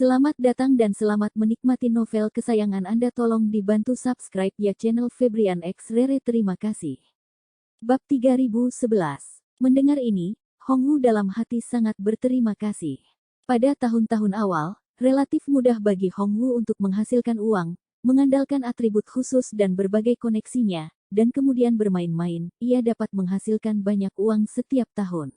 Selamat datang dan selamat menikmati novel kesayangan Anda. Tolong dibantu subscribe ya channel Febrian X Rere. Terima kasih. Bab 3011. Mendengar ini, Hongwu dalam hati sangat berterima kasih. Pada tahun-tahun awal, relatif mudah bagi Hongwu untuk menghasilkan uang, mengandalkan atribut khusus dan berbagai koneksinya, dan kemudian bermain-main, ia dapat menghasilkan banyak uang setiap tahun.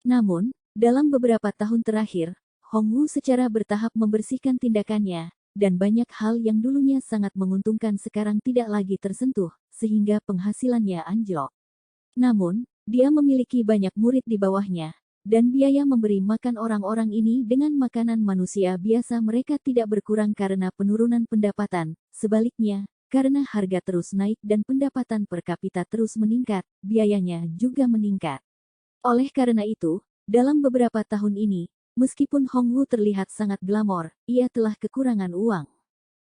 Namun, dalam beberapa tahun terakhir, Hongwu secara bertahap membersihkan tindakannya, dan banyak hal yang dulunya sangat menguntungkan sekarang tidak lagi tersentuh, sehingga penghasilannya anjlok. Namun, dia memiliki banyak murid di bawahnya, dan biaya memberi makan orang-orang ini dengan makanan manusia biasa mereka tidak berkurang karena penurunan pendapatan. Sebaliknya, karena harga terus naik dan pendapatan per kapita terus meningkat, biayanya juga meningkat. Oleh karena itu, dalam beberapa tahun ini, meskipun Hongwu terlihat sangat glamor, ia telah kekurangan uang.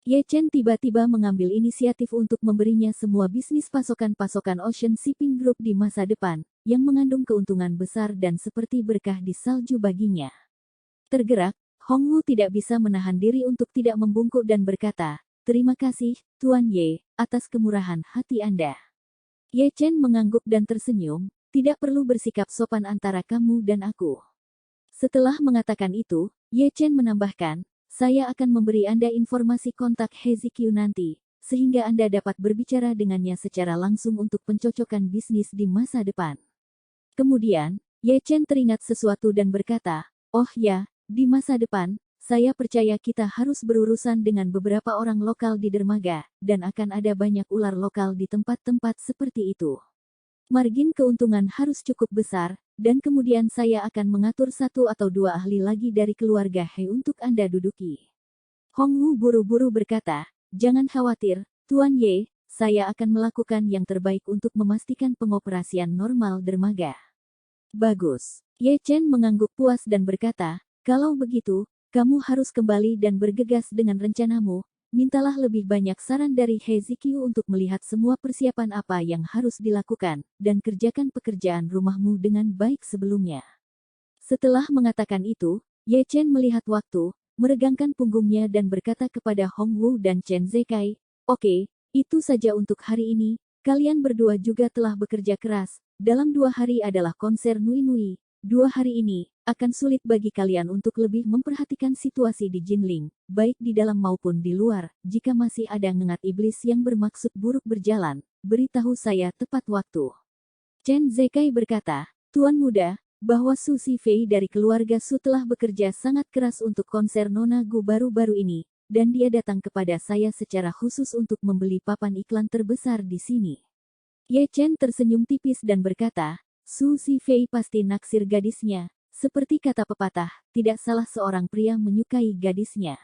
Ye Chen tiba-tiba mengambil inisiatif untuk memberinya semua bisnis pasokan-pasokan Ocean Shipping Group di masa depan, yang mengandung keuntungan besar dan seperti berkah di salju baginya. Tergerak, Hongwu tidak bisa menahan diri untuk tidak membungkuk dan berkata, "Terima kasih, Tuan Ye, atas kemurahan hati Anda." Ye Chen mengangguk dan tersenyum, "Tidak perlu bersikap sopan antara kamu dan aku." Setelah mengatakan itu, Ye Chen menambahkan, "Saya akan memberi Anda informasi kontak Hezekiah nanti, sehingga Anda dapat berbicara dengannya secara langsung untuk pencocokan bisnis di masa depan." Kemudian, Ye Chen teringat sesuatu dan berkata, "Oh ya, di masa depan, saya percaya kita harus berurusan dengan beberapa orang lokal di dermaga, dan akan ada banyak ular lokal di tempat-tempat seperti itu. Margin keuntungan harus cukup besar, dan kemudian saya akan mengatur 1 atau 2 ahli lagi dari keluarga He untuk Anda duduki." Hongwu buru-buru berkata, "Jangan khawatir, Tuan Ye, saya akan melakukan yang terbaik untuk memastikan pengoperasian normal dermaga." "Bagus." Ye Chen mengangguk puas dan berkata, "Kalau begitu, kamu harus kembali dan bergegas dengan rencanamu. Mintalah lebih banyak saran dari Hezekiah untuk melihat semua persiapan apa yang harus dilakukan, dan kerjakan pekerjaan rumahmu dengan baik sebelumnya." Setelah mengatakan itu, Ye Chen melihat waktu, meregangkan punggungnya dan berkata kepada Hongwu dan Chen Zekai, "Oke, itu saja untuk hari ini, kalian berdua juga telah bekerja keras, dalam 2 hari adalah konser Nui Nui, 2 hari ini, akan sulit bagi kalian untuk lebih memperhatikan situasi di Jinling, baik di dalam maupun di luar. Jika masih ada ngengat iblis yang bermaksud buruk berjalan, beritahu saya tepat waktu." Chen Zekai berkata, "Tuan muda, bahwa Su Fei dari keluarga Su telah bekerja sangat keras untuk konser Nona Gu baru-baru ini, dan dia datang kepada saya secara khusus untuk membeli papan iklan terbesar di sini." Ye Chen tersenyum tipis dan berkata, "Su Fei pasti naksir gadisnya. Seperti kata pepatah, tidak salah seorang pria menyukai gadisnya."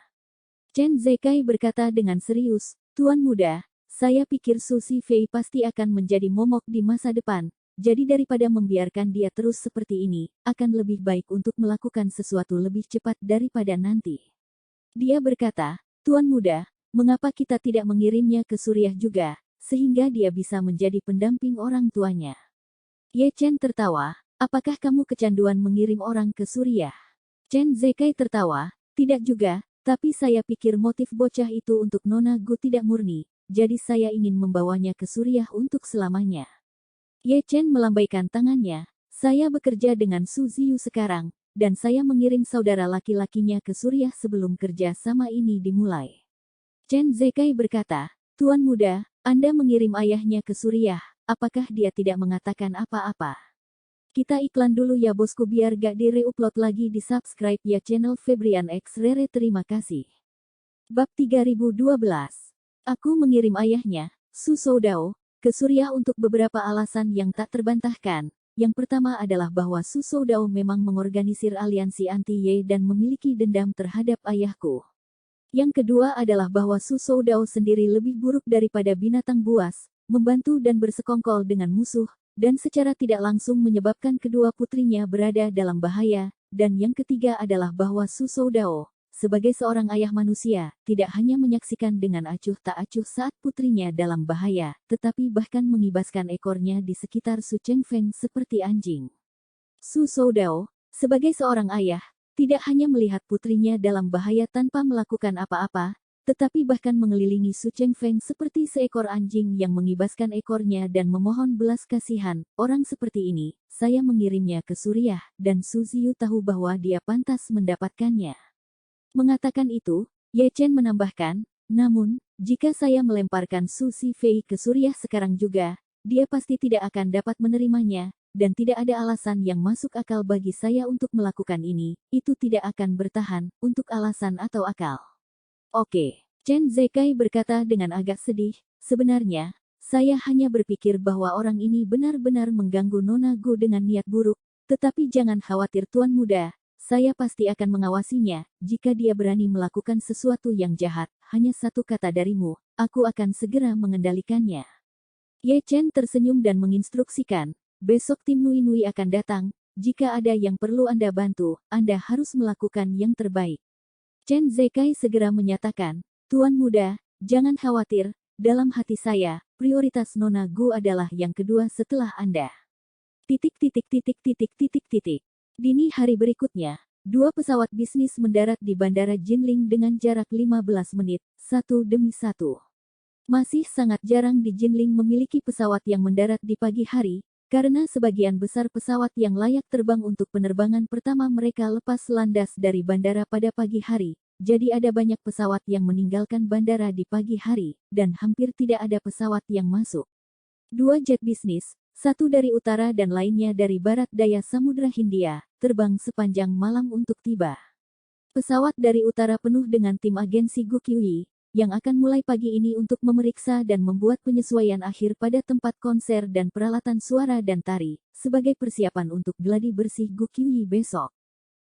Chen Zekai berkata dengan serius, "Tuan muda, saya pikir Su Fei pasti akan menjadi momok di masa depan, jadi daripada membiarkan dia terus seperti ini, akan lebih baik untuk melakukan sesuatu lebih cepat daripada nanti." Dia berkata, "Tuan muda, mengapa kita tidak mengirimnya ke Suriah juga, sehingga dia bisa menjadi pendamping orang tuanya?" Ye Chen tertawa, "Apakah kamu kecanduan mengirim orang ke Suriah?" Chen Zekai tertawa, "Tidak juga, tapi saya pikir motif bocah itu untuk Nona Gu tidak murni, jadi saya ingin membawanya ke Suriah untuk selamanya." Ye Chen melambaikan tangannya, "Saya bekerja dengan Su Ziyu sekarang, dan saya mengirim saudara laki-lakinya ke Suriah sebelum kerja sama ini dimulai." Chen Zekai berkata, "Tuan muda, Anda mengirim ayahnya ke Suriah, apakah dia tidak mengatakan apa-apa?" Kita iklan dulu ya bosku biar gak di-reupload lagi. Di subscribe ya channel Febrian X Rere. Terima kasih. Bab 3012. Aku mengirim ayahnya, Su Soudao, ke Suriah untuk beberapa alasan yang tak terbantahkan. Yang pertama adalah bahwa Su Soudao memang mengorganisir aliansi anti-Ye dan memiliki dendam terhadap ayahku. Yang kedua adalah bahwa Su Soudao sendiri lebih buruk daripada binatang buas, membantu dan bersekongkol dengan musuh, dan secara tidak langsung menyebabkan kedua putrinya berada dalam bahaya. Dan yang ketiga adalah bahwa Su Soudao, sebagai seorang ayah manusia, tidak hanya menyaksikan dengan acuh tak acuh saat putrinya dalam bahaya, tetapi bahkan mengibaskan ekornya di sekitar Su Chengfeng seperti anjing. Su Soudao, sebagai seorang ayah, Tidak hanya melihat putrinya dalam bahaya tanpa melakukan apa-apa, tetapi bahkan mengelilingi Su Chengfeng seperti seekor anjing yang mengibaskan ekornya dan memohon belas kasihan. Orang seperti ini, saya mengirimnya ke Suriah, dan Su Ziyu tahu bahwa dia pantas mendapatkannya. Mengatakan itu, Ye Chen menambahkan, namun, jika saya melemparkan Su Zifei ke Suriah sekarang juga, dia pasti tidak akan dapat menerimanya, dan tidak ada alasan yang masuk akal bagi saya untuk melakukan ini. Itu tidak akan bertahan, untuk alasan atau akal. Oke, Chen Zekai berkata dengan agak sedih, sebenarnya, saya hanya berpikir bahwa orang ini benar-benar mengganggu Nona Gu dengan niat buruk, tetapi jangan khawatir Tuan Muda, saya pasti akan mengawasinya. Jika dia berani melakukan sesuatu yang jahat, hanya satu kata darimu, aku akan segera mengendalikannya. Ye Chen tersenyum dan menginstruksikan, besok tim Nui Nui akan datang, jika ada yang perlu Anda bantu, Anda harus melakukan yang terbaik. Chen Zekai segera menyatakan, Tuan Muda, jangan khawatir, dalam hati saya, prioritas Nona Gu adalah yang kedua setelah Anda. Dini hari berikutnya, dua pesawat bisnis mendarat di Bandara Jinling dengan jarak 15 menit, satu demi satu. Masih sangat jarang di Jinling memiliki pesawat yang mendarat di pagi hari, karena sebagian besar pesawat yang layak terbang untuk penerbangan pertama mereka lepas landas dari bandara pada pagi hari, jadi ada banyak pesawat yang meninggalkan bandara di pagi hari, dan hampir tidak ada pesawat yang masuk. Dua jet bisnis, satu dari utara dan lainnya dari barat daya Samudra Hindia, terbang sepanjang malam untuk tiba. Pesawat dari utara penuh dengan tim agensi Gukyuyi, yang akan mulai pagi ini untuk memeriksa dan membuat penyesuaian akhir pada tempat konser dan peralatan suara dan tari, sebagai persiapan untuk gladi bersih Gukyuyi besok.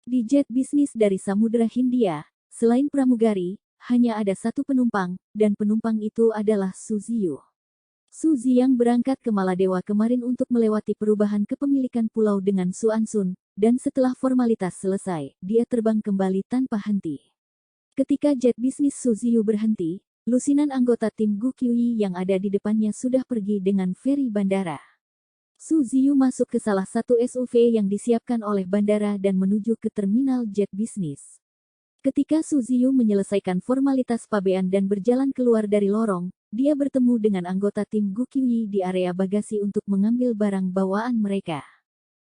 Di jet bisnis dari Samudra Hindia, selain pramugari, hanya ada satu penumpang, dan penumpang itu adalah Su Ziyu. Su Ziyang berangkat ke Maladewa kemarin untuk melewati perubahan kepemilikan pulau dengan Su Ansun, dan setelah formalitas selesai, dia terbang kembali tanpa henti. Ketika jet bisnis Su Ziyu berhenti, lusinan anggota tim Gukyuyi yang ada di depannya sudah pergi dengan feri bandara. Su Ziyu masuk ke salah satu SUV yang disiapkan oleh bandara dan menuju ke terminal jet bisnis. Ketika Su Ziyu menyelesaikan formalitas pabean dan berjalan keluar dari lorong, dia bertemu dengan anggota tim Gukyuyi di area bagasi untuk mengambil barang bawaan mereka.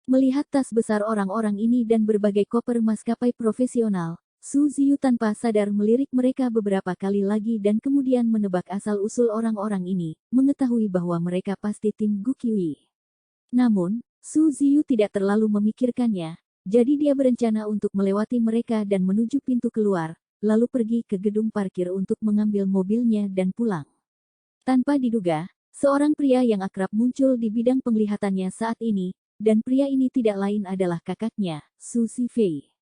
Melihat tas besar orang-orang ini dan berbagai koper maskapai profesional, Su Ziyu tanpa sadar melirik mereka beberapa kali lagi dan kemudian menebak asal-usul orang-orang ini, mengetahui bahwa mereka pasti tim Gukyuyi. Namun, Su Ziyu tidak terlalu memikirkannya, jadi dia berencana untuk melewati mereka dan menuju pintu keluar, lalu pergi ke gedung parkir untuk mengambil mobilnya dan pulang. Tanpa diduga, seorang pria yang akrab muncul di bidang penglihatannya saat ini, dan pria ini tidak lain adalah kakaknya, Su Zifei.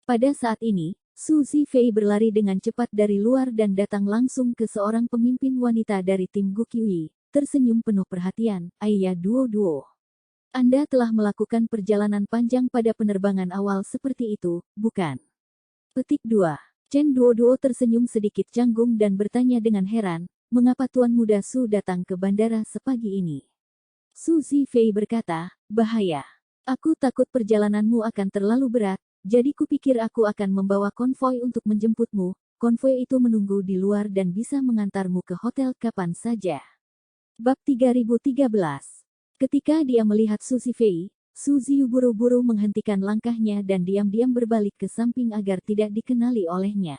Pada saat ini, Su Zifei berlari dengan cepat dari luar dan datang langsung ke seorang pemimpin wanita dari tim Gukyuyi, tersenyum penuh perhatian, Ayah Duo. Anda telah melakukan perjalanan panjang pada penerbangan awal seperti itu, bukan? Petik 2. Chen Duo tersenyum sedikit canggung dan bertanya dengan heran, mengapa Tuan Muda Su datang ke bandara sepagi ini? Su Zifei berkata, bahaya. Aku takut perjalananmu akan terlalu berat, jadi kupikir aku akan membawa konvoi untuk menjemputmu. Konvoi itu menunggu di luar dan bisa mengantarmu ke hotel kapan saja. Bab 3013. Ketika dia melihat Su Zifei, Su Ziyu buru-buru menghentikan langkahnya dan diam-diam berbalik ke samping agar tidak dikenali olehnya.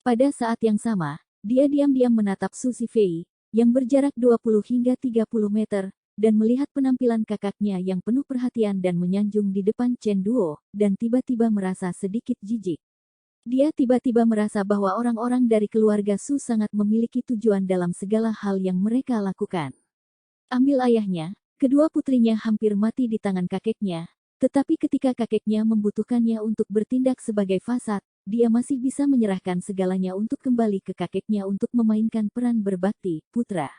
Pada saat yang sama, dia diam-diam menatap Su Zifei, yang berjarak 20 hingga 30 meter, dan melihat penampilan kakaknya yang penuh perhatian dan menyanjung di depan Chen Duo, dan tiba-tiba merasa sedikit jijik. Dia tiba-tiba merasa bahwa orang-orang dari keluarga Su sangat memiliki tujuan dalam segala hal yang mereka lakukan. Ambil ayahnya, kedua putrinya hampir mati di tangan kakeknya, tetapi ketika kakeknya membutuhkannya untuk bertindak sebagai fasad, dia masih bisa menyerahkan segalanya untuk kembali ke kakeknya untuk memainkan peran berbakti, putra.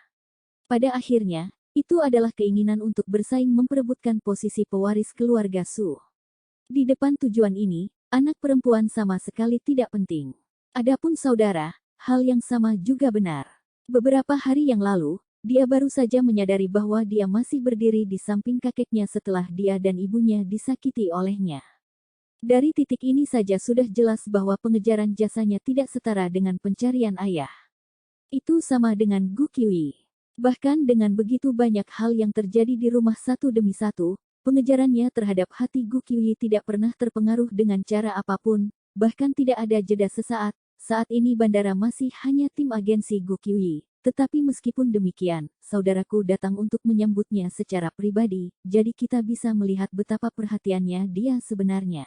Pada akhirnya, itu adalah keinginan untuk bersaing memperebutkan posisi pewaris keluarga Su. Di depan tujuan ini, anak perempuan sama sekali tidak penting. Adapun saudara, hal yang sama juga benar. Beberapa hari yang lalu, dia baru saja menyadari bahwa dia masih berdiri di samping kakeknya setelah dia dan ibunya disakiti olehnya. Dari titik ini saja sudah jelas bahwa pengejaran jasanya tidak setara dengan pencarian ayah. Itu sama dengan Gu Qiuyi. Bahkan dengan begitu banyak hal yang terjadi di rumah satu demi satu, pengejarannya terhadap hati Gu Qiuyi tidak pernah terpengaruh dengan cara apapun, bahkan tidak ada jeda sesaat. Saat ini bandara masih hanya tim agensi Gu Qiuyi. Tetapi meskipun demikian, saudaraku datang untuk menyambutnya secara pribadi, jadi kita bisa melihat betapa perhatiannya dia sebenarnya.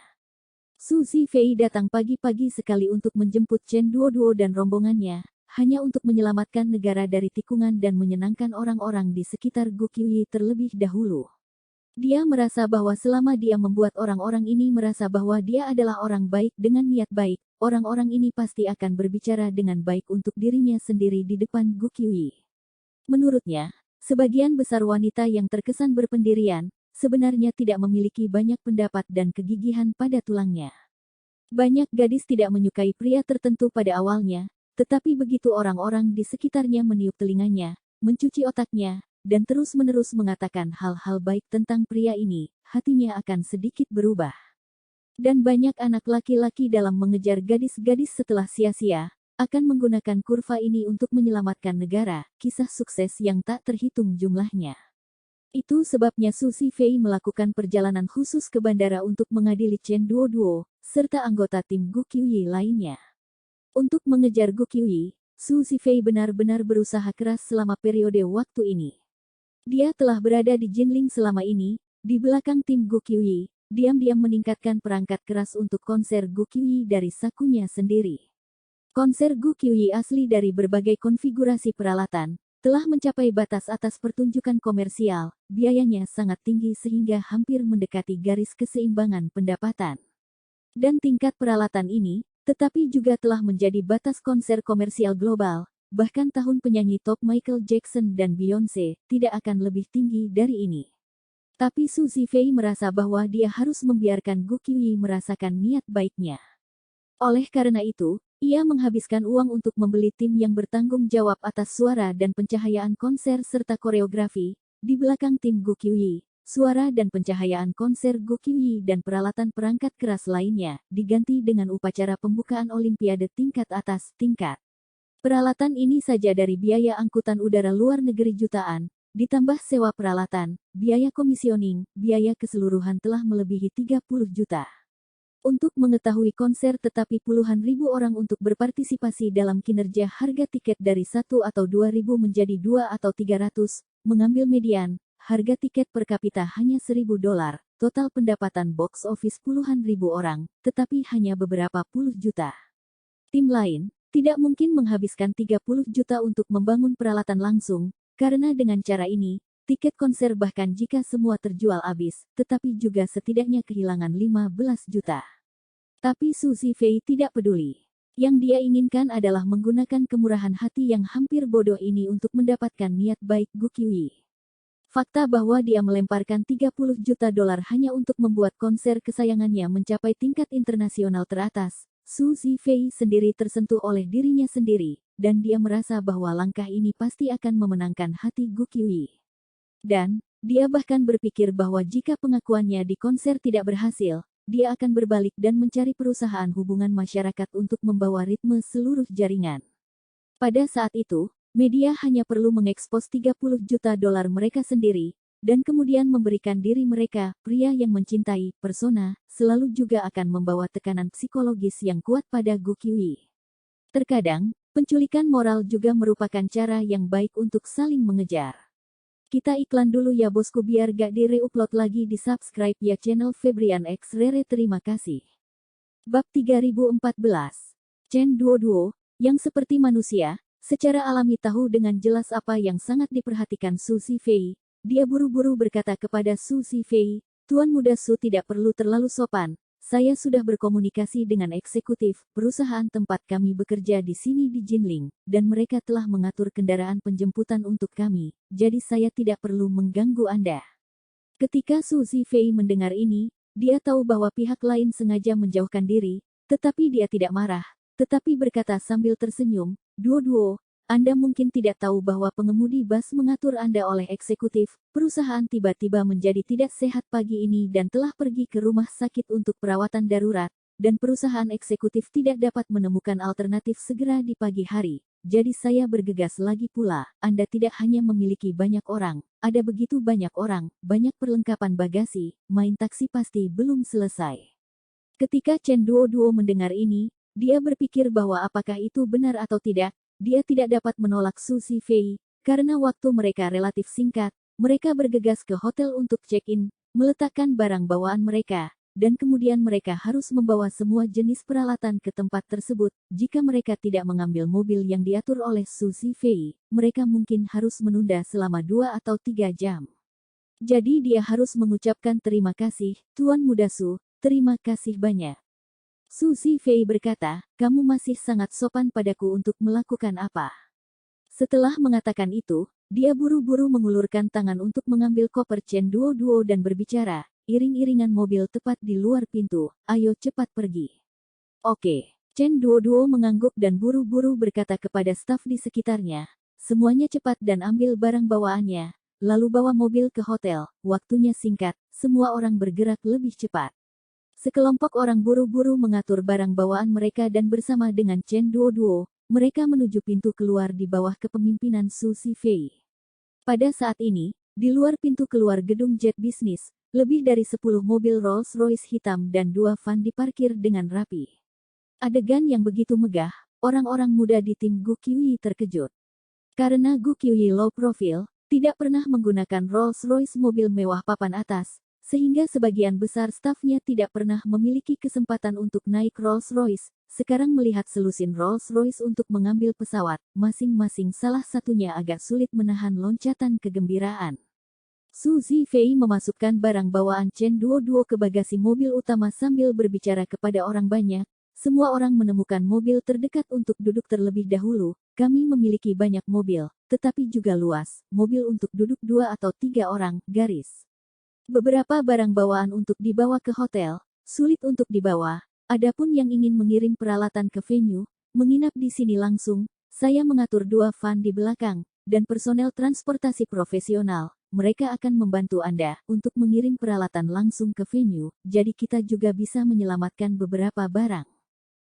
Su Zifei datang pagi-pagi sekali untuk menjemput Chen Duoduo dan rombongannya, hanya untuk menyelamatkan negara dari tikungan dan menyenangkan orang-orang di sekitar Gu Qiuyi terlebih dahulu. Dia merasa bahwa selama dia membuat orang-orang ini merasa bahwa dia adalah orang baik dengan niat baik, orang-orang ini pasti akan berbicara dengan baik untuk dirinya sendiri di depan Gu Qiuyi. Menurutnya, sebagian besar wanita yang terkesan berpendirian, sebenarnya tidak memiliki banyak pendapat dan kegigihan pada tulangnya. Banyak gadis tidak menyukai pria tertentu pada awalnya, tetapi begitu orang-orang di sekitarnya meniup telinganya, mencuci otaknya, dan terus-menerus mengatakan hal-hal baik tentang pria ini, hatinya akan sedikit berubah. Dan banyak anak laki-laki dalam mengejar gadis-gadis setelah sia-sia, akan menggunakan kurva ini untuk menyelamatkan negara, kisah sukses yang tak terhitung jumlahnya. Itu sebabnya Su Zifei melakukan perjalanan khusus ke bandara untuk mengadili Chen Duoduo, serta anggota tim Gu Qiuyi lainnya. Untuk mengejar Gu Qiuyi, Su Zifei benar-benar berusaha keras selama periode waktu ini. Dia telah berada di Jinling selama ini, di belakang tim Gu Qiuyi, diam-diam meningkatkan perangkat keras untuk konser Gu Qiuyi dari sakunya sendiri. Konser Gu Qiuyi asli dari berbagai konfigurasi peralatan, telah mencapai batas atas pertunjukan komersial, biayanya sangat tinggi sehingga hampir mendekati garis keseimbangan pendapatan. Dan tingkat peralatan ini, tetapi juga telah menjadi batas konser komersial global, bahkan tahun penyanyi top Michael Jackson dan Beyonce, tidak akan lebih tinggi dari ini. Tapi Su Zifei merasa bahwa dia harus membiarkan Gu Qiuyi merasakan niat baiknya. Oleh karena itu, ia menghabiskan uang untuk membeli tim yang bertanggung jawab atas suara dan pencahayaan konser serta koreografi, di belakang tim Gu Qiuyi. Suara dan pencahayaan konser Gu Qiuyi dan peralatan perangkat keras lainnya, diganti dengan upacara pembukaan Olimpiade tingkat atas, tingkat. Peralatan ini saja dari biaya angkutan udara luar negeri jutaan, ditambah sewa peralatan, biaya komisioning, biaya keseluruhan telah melebihi 30 juta. Untuk mengetahui konser tetapi puluhan ribu orang untuk berpartisipasi dalam kinerja harga tiket dari 1 atau 2.000 menjadi 2 atau 300, mengambil median, harga tiket per kapita hanya $1.000, total pendapatan box office puluhan ribu orang, tetapi hanya beberapa puluh juta. Tim lain, tidak mungkin menghabiskan 30 juta untuk membangun peralatan langsung, karena dengan cara ini, tiket konser bahkan jika semua terjual habis, tetapi juga setidaknya kehilangan 15 juta. Tapi Su Zifei tidak peduli. Yang dia inginkan adalah menggunakan kemurahan hati yang hampir bodoh ini untuk mendapatkan niat baik Gu Qiuyi. Fakta bahwa dia melemparkan 30 juta dolar hanya untuk membuat konser kesayangannya mencapai tingkat internasional teratas, Su Zifei sendiri tersentuh oleh dirinya sendiri, dan dia merasa bahwa langkah ini pasti akan memenangkan hati Gu Qiuyi. Dan, dia bahkan berpikir bahwa jika pengakuannya di konser tidak berhasil, dia akan berbalik dan mencari perusahaan hubungan masyarakat untuk membawa ritme seluruh jaringan. Pada saat itu, media hanya perlu mengekspos 30 juta dolar mereka sendiri, dan kemudian memberikan diri mereka, pria yang mencintai, persona, selalu juga akan membawa tekanan psikologis yang kuat pada Gu Qiuyi. Terkadang, penculikan moral juga merupakan cara yang baik untuk saling mengejar. Kita iklan dulu ya bosku biar gak di-reupload lagi di subscribe ya channel Febrian X Rere terima kasih. Bab 3014. Chen Duoduo, yang seperti manusia, secara alami tahu dengan jelas apa yang sangat diperhatikan Su Zifei. Dia buru-buru berkata kepada Su Zifei, Tuan Muda Su tidak perlu terlalu sopan, saya sudah berkomunikasi dengan eksekutif, perusahaan tempat kami bekerja di sini di Jinling, dan mereka telah mengatur kendaraan penjemputan untuk kami, jadi saya tidak perlu mengganggu Anda. Ketika Su Zifei mendengar ini, dia tahu bahwa pihak lain sengaja menjauhkan diri, tetapi dia tidak marah, tetapi berkata sambil tersenyum, Duo-duo, Anda mungkin tidak tahu bahwa pengemudi bus mengatur Anda oleh eksekutif. Perusahaan tiba-tiba menjadi tidak sehat pagi ini dan telah pergi ke rumah sakit untuk perawatan darurat, dan perusahaan eksekutif tidak dapat menemukan alternatif segera di pagi hari. Jadi saya bergegas lagi pula. Anda tidak hanya memiliki banyak orang, ada begitu banyak orang, banyak perlengkapan bagasi, main taksi pasti belum selesai. Ketika Chen Duoduo mendengar ini, dia berpikir bahwa apakah itu benar atau tidak. Dia tidak dapat menolak Su Zifei, karena waktu mereka relatif singkat. Mereka bergegas ke hotel untuk check-in, meletakkan barang bawaan mereka, dan kemudian mereka harus membawa semua jenis peralatan ke tempat tersebut. Jika mereka tidak mengambil mobil yang diatur oleh Su Zifei, mereka mungkin harus menunda selama 2 atau 3 jam. Jadi dia harus mengucapkan terima kasih, Tuan Muda Su, terima kasih banyak. Su Zifei berkata, kamu masih sangat sopan padaku untuk melakukan apa. Setelah mengatakan itu, dia buru-buru mengulurkan tangan untuk mengambil koper Chen Duoduo dan berbicara, iring-iringan mobil tepat di luar pintu, ayo cepat pergi. Oke. Chen Duoduo mengangguk dan buru-buru berkata kepada staf di sekitarnya, semuanya cepat dan ambil barang bawaannya, lalu bawa mobil ke hotel, waktunya singkat, semua orang bergerak lebih cepat. Sekelompok orang buru-buru mengatur barang bawaan mereka dan bersama dengan Chen Duoduo, mereka menuju pintu keluar di bawah kepemimpinan Su Zifei. Pada saat ini, di luar pintu keluar gedung jet bisnis, lebih dari 10 mobil Rolls-Royce hitam dan 2 van diparkir dengan rapi. Adegan yang begitu megah, orang-orang muda di tim Gu Qiuyi terkejut. Karena Gu Qiuyi low profile, tidak pernah menggunakan Rolls-Royce mobil mewah papan atas, sehingga sebagian besar stafnya tidak pernah memiliki kesempatan untuk naik Rolls-Royce. Sekarang melihat selusin Rolls-Royce untuk mengambil pesawat, masing-masing salah satunya agak sulit menahan loncatan kegembiraan. Su Zifei memasukkan barang bawaan Chen Duoduo ke bagasi mobil utama sambil berbicara kepada orang banyak. Semua orang menemukan mobil terdekat untuk duduk terlebih dahulu. Kami memiliki banyak mobil, tetapi juga luas, mobil untuk duduk 2 atau 3 orang, garis. Beberapa barang bawaan untuk dibawa ke hotel, sulit untuk dibawa. Adapun yang ingin mengirim peralatan ke venue, menginap di sini langsung, saya mengatur 2 van di belakang, dan personel transportasi profesional. Mereka akan membantu Anda untuk mengirim peralatan langsung ke venue, jadi kita juga bisa menyelamatkan beberapa barang.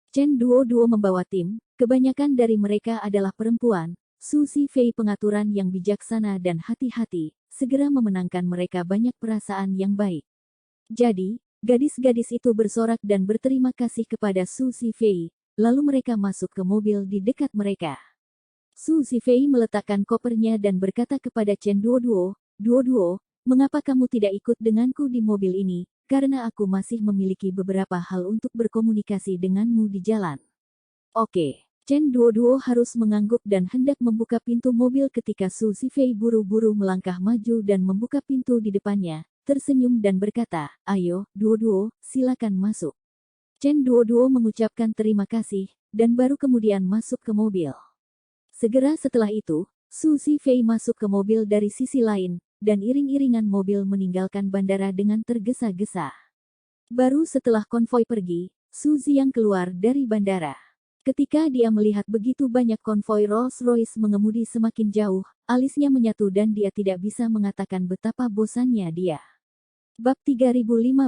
Chen Duoduo membawa tim, kebanyakan dari mereka adalah perempuan. Su Zifei pengaturan yang bijaksana dan hati-hati, segera memenangkan mereka banyak perasaan yang baik. Jadi, gadis-gadis itu bersorak dan berterima kasih kepada Su Zifei, lalu mereka masuk ke mobil di dekat mereka. Su Zifei meletakkan kopernya dan berkata kepada Chen Duoduo, Duoduo, mengapa kamu tidak ikut denganku di mobil ini? Karena aku masih memiliki beberapa hal untuk berkomunikasi denganmu di jalan. Oke. Chen Duoduo harus mengangguk dan hendak membuka pintu mobil ketika Su Zifei buru-buru melangkah maju dan membuka pintu di depannya, tersenyum dan berkata, ayo, Duoduo, silakan masuk. Chen Duoduo mengucapkan terima kasih, dan baru kemudian masuk ke mobil. Segera setelah itu, Su Zifei masuk ke mobil dari sisi lain, dan iring-iringan mobil meninggalkan bandara dengan tergesa-gesa. Baru setelah konvoi pergi, Su Ziyang keluar dari bandara. Ketika dia melihat begitu banyak konvoi Rolls-Royce mengemudi semakin jauh, alisnya menyatu dan dia tidak bisa mengatakan betapa bosannya dia. Bab 3015.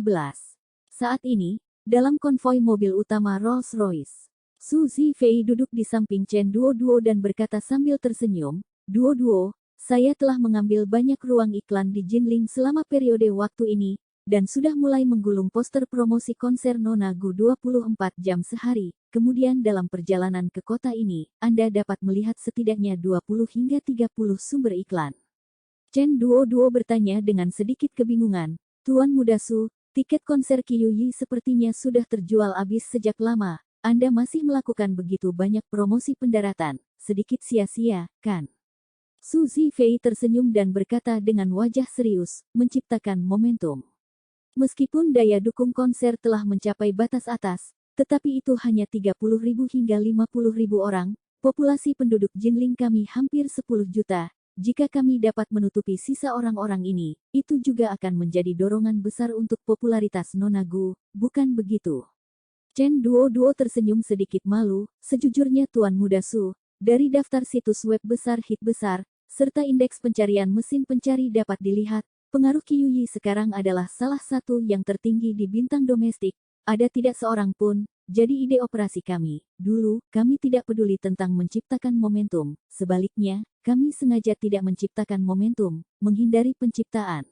Saat ini, dalam konvoi mobil utama Rolls-Royce, Su Zifei duduk di samping Chen Duoduo dan berkata sambil tersenyum, Duoduo, saya telah mengambil banyak ruang iklan di Jinling selama periode waktu ini, dan sudah mulai menggulung poster promosi konser Nona Gu 24 jam sehari. Kemudian dalam perjalanan ke kota ini, Anda dapat melihat setidaknya 20 hingga 30 sumber iklan. Chen Duoduo bertanya dengan sedikit kebingungan, Tuan Muda Su, tiket konser Qiuyi sepertinya sudah terjual habis sejak lama. Anda masih melakukan begitu banyak promosi pendaratan, sedikit sia-sia, kan? Su Zifei tersenyum dan berkata dengan wajah serius, menciptakan momentum. Meskipun daya dukung konser telah mencapai batas atas, tetapi itu hanya 30.000 hingga 50.000 orang, populasi penduduk Jinling kami hampir 10 juta, jika kami dapat menutupi sisa orang-orang ini, itu juga akan menjadi dorongan besar untuk popularitas Nona Gu, bukan begitu? Chen Duoduo tersenyum sedikit malu, sejujurnya Tuan Muda Su, Dari daftar situs web besar hit besar, serta indeks pencarian mesin pencari dapat dilihat, pengaruh Qiuyi sekarang adalah salah satu yang tertinggi di bintang domestik. Ada tidak seorang pun. Jadi ide operasi kami, dulu, kami tidak peduli tentang menciptakan momentum. Sebaliknya, kami sengaja tidak menciptakan momentum, menghindari penciptaan.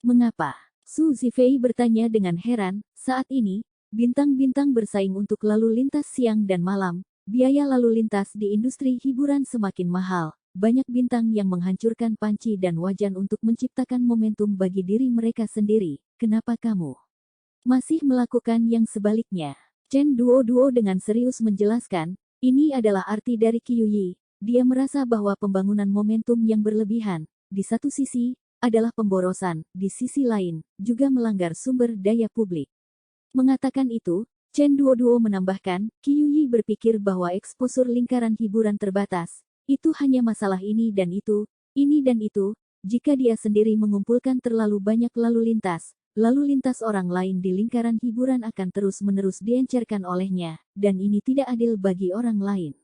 Mengapa? Su Zifei bertanya dengan heran. Saat ini, bintang-bintang bersaing untuk lalu lintas siang dan malam. Biaya lalu lintas di industri hiburan semakin mahal. Banyak bintang yang menghancurkan panci dan wajan untuk menciptakan momentum bagi diri mereka sendiri. Kenapa kamu masih melakukan yang sebaliknya? Chen Duoduo dengan serius menjelaskan, ini adalah arti dari Qiuyi. Dia merasa bahwa pembangunan momentum yang berlebihan, di satu sisi, adalah pemborosan, di sisi lain, juga melanggar sumber daya publik. Mengatakan itu, Chen Duoduo menambahkan, Qiuyi berpikir bahwa eksposur lingkaran hiburan terbatas. Itu hanya masalah ini dan itu. Jika dia sendiri mengumpulkan terlalu banyak lalu lintas orang lain di lingkaran hiburan akan terus-menerus diencerkan olehnya, dan ini tidak adil bagi orang lain.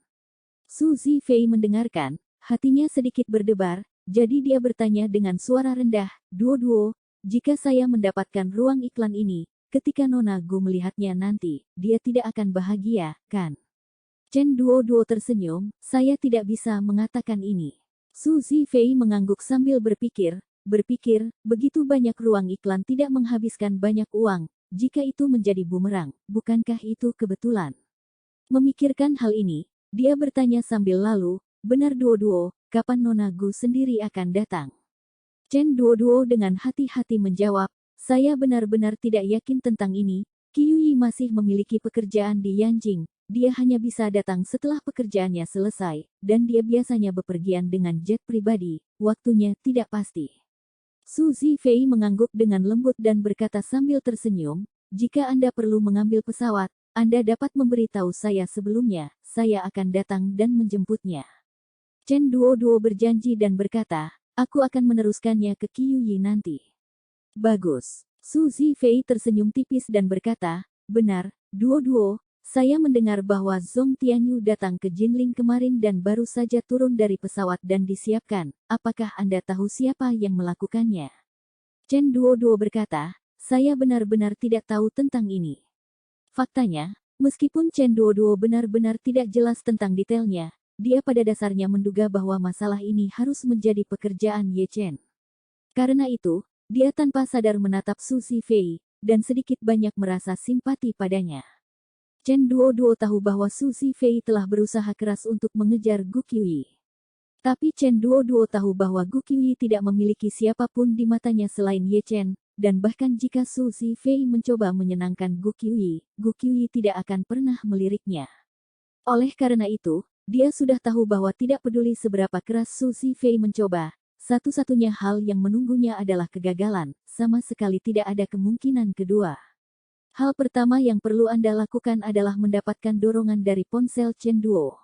Su Zifei mendengarkan, hatinya sedikit berdebar, jadi dia bertanya dengan suara rendah, Duo, jika saya mendapatkan ruang iklan ini, ketika Nona Gu melihatnya nanti, dia tidak akan bahagia, kan? Chen Duo tersenyum, saya tidak bisa mengatakan ini. Su Zifei mengangguk sambil berpikir, begitu banyak ruang iklan tidak menghabiskan banyak uang, jika itu menjadi bumerang, bukankah itu kebetulan? Memikirkan hal ini, dia bertanya sambil lalu, benar Duo, kapan Nona Gu sendiri akan datang? Chen Duo dengan hati-hati menjawab, saya benar-benar tidak yakin tentang ini, Qiuyi masih memiliki pekerjaan di Yanjing, dia hanya bisa datang setelah pekerjaannya selesai, dan dia biasanya bepergian dengan jet pribadi, waktunya tidak pasti. Su Zifei mengangguk dengan lembut dan berkata sambil tersenyum, jika Anda perlu mengambil pesawat, Anda dapat memberitahu saya sebelumnya, saya akan datang dan menjemputnya. Chen Duo berjanji dan berkata, aku akan meneruskannya ke Qiuyi nanti. Bagus. Su Zifei tersenyum tipis dan berkata, benar, Duo, saya mendengar bahwa Zhong Tianyu datang ke Jinling kemarin dan baru saja turun dari pesawat dan disiapkan. Apakah Anda tahu siapa yang melakukannya? Chen Duo berkata, saya benar-benar tidak tahu tentang ini. Faktanya, meskipun Chen Duo benar-benar tidak jelas tentang detailnya, dia pada dasarnya menduga bahwa masalah ini harus menjadi pekerjaan Ye Chen. Karena itu, dia tanpa sadar menatap Su Zifei, dan sedikit banyak merasa simpati padanya. Chen Duo tahu bahwa Su Zifei telah berusaha keras untuk mengejar Gu Qiuyi. Tapi Chen Duo tahu bahwa Gu Qiuyi tidak memiliki siapapun di matanya selain Ye Chen, dan bahkan jika Su Zifei mencoba menyenangkan Gu Qiuyi tidak akan pernah meliriknya. Oleh karena itu, dia sudah tahu bahwa tidak peduli seberapa keras Su Zifei mencoba, satu-satunya hal yang menunggunya adalah kegagalan, sama sekali tidak ada kemungkinan kedua. Hal pertama yang perlu Anda lakukan adalah mendapatkan dorongan dari ponsel Chen Duo.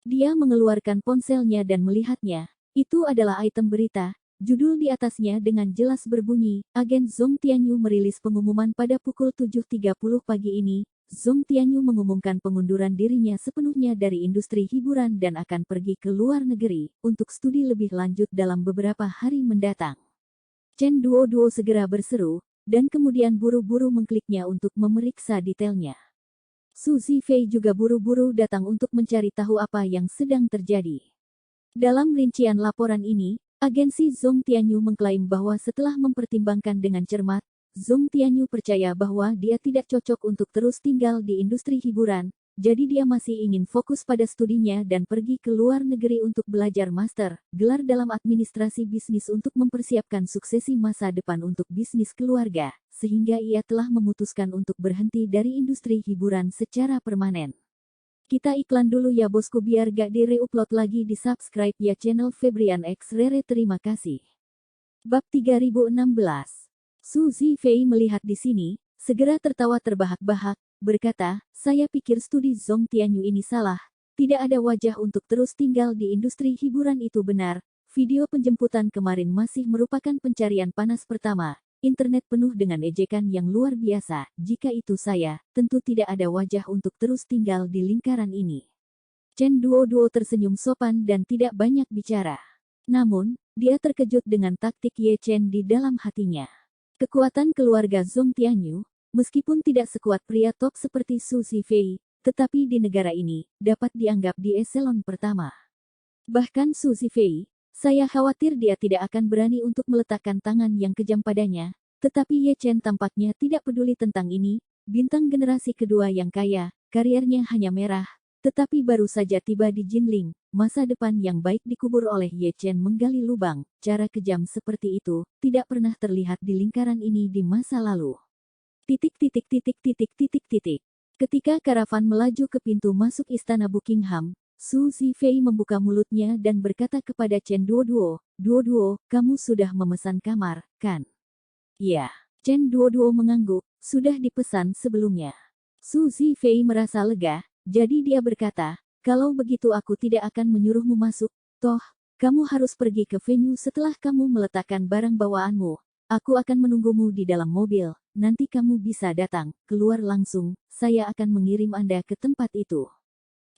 Dia mengeluarkan ponselnya dan melihatnya. Itu adalah item berita. Judul di atasnya dengan jelas berbunyi, Agen Zhong Tianyu merilis pengumuman pada pukul 7.30 pagi ini. Zhong Tianyu mengumumkan pengunduran dirinya sepenuhnya dari industri hiburan dan akan pergi ke luar negeri untuk studi lebih lanjut dalam beberapa hari mendatang. Chen Duo segera berseru, dan kemudian buru-buru mengkliknya untuk memeriksa detailnya. Su Zifei juga buru-buru datang untuk mencari tahu apa yang sedang terjadi. Dalam rincian laporan ini, agensi Zhong Tianyu mengklaim bahwa setelah mempertimbangkan dengan cermat, Zhong Tianyu percaya bahwa dia tidak cocok untuk terus tinggal di industri hiburan, jadi dia masih ingin fokus pada studinya dan pergi ke luar negeri untuk belajar master, gelar dalam administrasi bisnis untuk mempersiapkan suksesi masa depan untuk bisnis keluarga, sehingga ia telah memutuskan untuk berhenti dari industri hiburan secara permanen. Kita iklan dulu ya bosku biar gak di-reupload lagi di subscribe ya channel Febrian X Rere terima kasih. Bab 3016. Su Zifei melihat di sini, segera tertawa terbahak-bahak, berkata, saya pikir studi Zhong Tianyu ini salah, tidak ada wajah untuk terus tinggal di industri hiburan itu benar, video penjemputan kemarin masih merupakan pencarian panas pertama, internet penuh dengan ejekan yang luar biasa, jika itu saya, tentu tidak ada wajah untuk terus tinggal di lingkaran ini. Chen Duoduo tersenyum sopan dan tidak banyak bicara. Namun, dia terkejut dengan taktik Ye Chen di dalam hatinya. Kekuatan keluarga Zhong Tianyu, meskipun tidak sekuat pria top seperti Su Zifei, tetapi di negara ini, dapat dianggap di eselon pertama. Bahkan Su Zifei, saya khawatir dia tidak akan berani untuk meletakkan tangan yang kejam padanya, tetapi Ye Chen tampaknya tidak peduli tentang ini, bintang generasi kedua yang kaya, kariernya hanya merah, tetapi baru saja tiba di Jinling, masa depan yang baik dikubur oleh Ye Chen menggali lubang, cara kejam seperti itu, tidak pernah terlihat di lingkaran ini di masa lalu. Ketika karavan melaju ke pintu masuk istana Buckingham, Su Zifei membuka mulutnya dan berkata kepada Chen Duoduo, "Duoduo, kamu sudah memesan kamar, kan?" "Ya." Chen Duoduo mengangguk, "Sudah dipesan sebelumnya." Su Zifei merasa lega, jadi dia berkata, "Kalau begitu aku tidak akan menyuruhmu masuk, toh, kamu harus pergi ke venue setelah kamu meletakkan barang bawaanmu. Aku akan menunggumu di dalam mobil, nanti kamu bisa datang, keluar langsung, saya akan mengirim Anda ke tempat itu."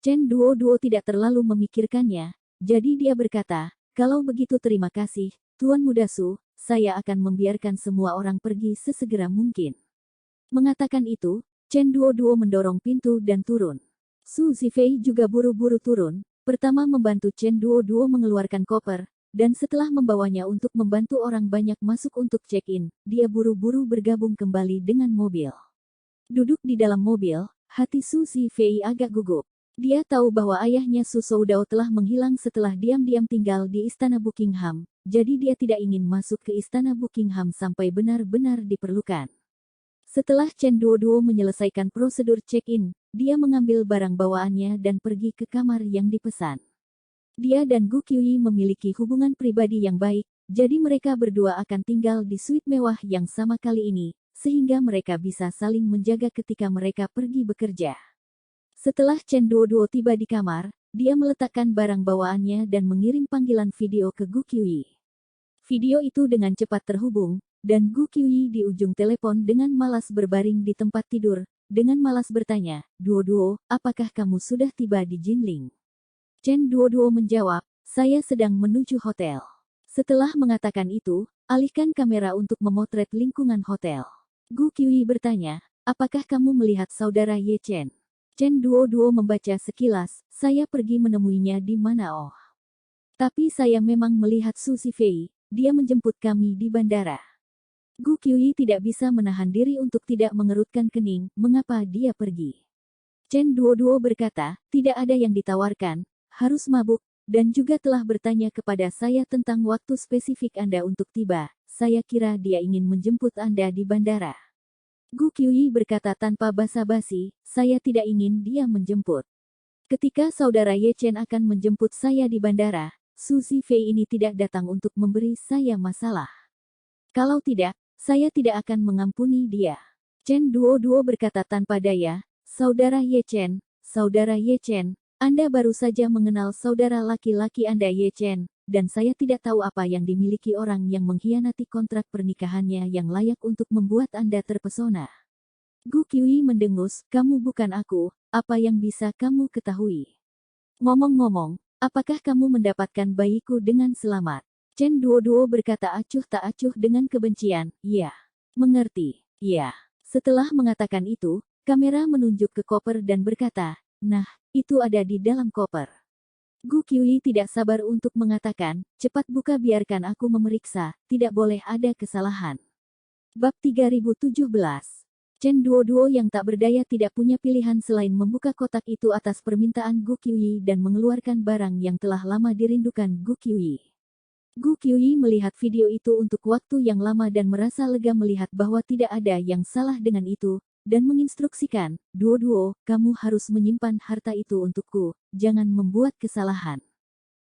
Chen Duoduo tidak terlalu memikirkannya, jadi dia berkata, "Kalau begitu terima kasih, Tuan Muda Su, saya akan membiarkan semua orang pergi sesegera mungkin." Mengatakan itu, Chen Duoduo mendorong pintu dan turun. Su Zifei juga buru-buru turun, pertama membantu Chen Duoduo mengeluarkan koper, dan setelah membawanya untuk membantu orang banyak masuk untuk check-in, dia buru-buru bergabung kembali dengan mobil. Duduk di dalam mobil, hati Su Zifei agak gugup. Dia tahu bahwa ayahnya Su Soudao telah menghilang setelah diam-diam tinggal di istana Buckingham, jadi dia tidak ingin masuk ke istana Buckingham sampai benar-benar diperlukan. Setelah Chen Duoduo menyelesaikan prosedur check-in, dia mengambil barang bawaannya dan pergi ke kamar yang dipesan. Dia dan Gu Qiuyi memiliki hubungan pribadi yang baik, jadi mereka berdua akan tinggal di suite mewah yang sama kali ini, sehingga mereka bisa saling menjaga ketika mereka pergi bekerja. Setelah Chen Duoduo tiba di kamar, dia meletakkan barang bawaannya dan mengirim panggilan video ke Gu Qiuyi. Video itu dengan cepat terhubung, dan Gu Qiuyi di ujung telepon dengan malas berbaring di tempat tidur, dengan malas bertanya, "Duoduo, apakah kamu sudah tiba di Jinling?" Chen Duoduo menjawab, "Saya sedang menuju hotel." Setelah mengatakan itu, alihkan kamera untuk memotret lingkungan hotel. Gu Qiuyi bertanya, "Apakah kamu melihat saudara Ye Chen?" Chen Duoduo membaca sekilas, "Saya pergi menemuinya di mana oh. Tapi saya memang melihat Su Zifei, dia menjemput kami di bandara." Gu Qiuyi tidak bisa menahan diri untuk tidak mengerutkan kening, mengapa dia pergi. Chen Duoduo berkata, "Tidak ada yang ditawarkan, harus mabuk, dan juga telah bertanya kepada saya tentang waktu spesifik Anda untuk tiba, saya kira dia ingin menjemput Anda di bandara." Gu Qiuyi berkata tanpa basa-basi, "Saya tidak ingin dia menjemput. Ketika saudara Ye Chen akan menjemput saya di bandara, Su Zifei ini tidak datang untuk memberi saya masalah. Kalau tidak, saya tidak akan mengampuni dia." Chen Duoduo berkata tanpa daya, "Saudara Ye Chen, saudara Ye Chen, Anda baru saja mengenal saudara laki-laki Anda Ye Chen, dan saya tidak tahu apa yang dimiliki orang yang mengkhianati kontrak pernikahannya yang layak untuk membuat Anda terpesona." Gu Qiuyi mendengus, "Kamu bukan aku, apa yang bisa kamu ketahui? Ngomong-ngomong, apakah kamu mendapatkan bayiku dengan selamat?" Chen Duoduo berkata acuh tak acuh dengan kebencian, "Iya. Mengerti, iya." Setelah mengatakan itu, kamera menunjuk ke koper dan berkata, "Nah, itu ada di dalam koper." Gu Qiuyi tidak sabar untuk mengatakan, "Cepat buka biarkan aku memeriksa, tidak boleh ada kesalahan." Bab 3017. Chen Duoduo yang tak berdaya tidak punya pilihan selain membuka kotak itu atas permintaan Gu Qiuyi dan mengeluarkan barang yang telah lama dirindukan Gu Qiuyi. Gu Qiuyi melihat video itu untuk waktu yang lama dan merasa lega melihat bahwa tidak ada yang salah dengan itu, dan menginstruksikan, "Duoduo, kamu harus menyimpan harta itu untukku, jangan membuat kesalahan."